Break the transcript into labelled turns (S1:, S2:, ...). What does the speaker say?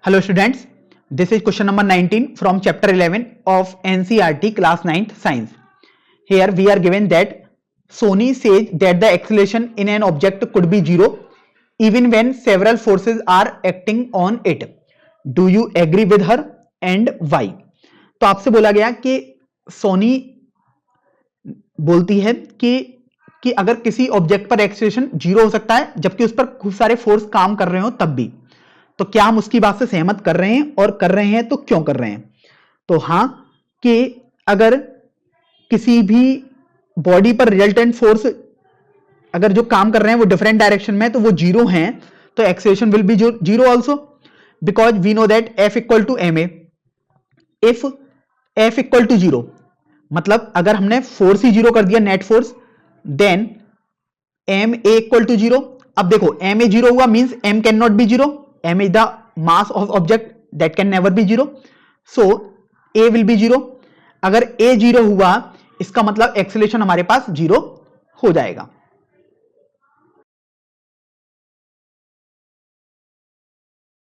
S1: Hello students, this is question number 19 from chapter 11 of NCERT class 9th science. Here we are given that Sony says that the acceleration in an object could be zero even when several forces are acting on it. Do you agree with her and why? तो आपसे बोला गया कि सोनी बोलती है कि अगर किसी ऑब्जेक्ट पर एक्सेलरेशन जीरो हो सकता है जबकि उस पर खूब सारे फोर्स काम कर रहे हो तब भी, तो क्या हम उसकी बात से सहमत कर रहे हैं और कर रहे हैं तो क्यों कर रहे हैं? तो हां, कि अगर किसी भी बॉडी पर रिजल्टेंट फोर्स अगर जो काम कर रहे हैं वो डिफरेंट डायरेक्शन में तो वो जीरो हैं, तो acceleration will be zero also, because we know that F equal to M A. If F equal to zero मतलब अगर हमने फोर्स ही जीरो कर दिया, net force, then M A equal to zero. अब देखो एम ए जीरो हुआ means M can not be zero. M is the mass of object that can never be zero, so A will be zero. अगर A zero हुआ इसका मतलब acceleration हमारे पास zero हो जाएगा.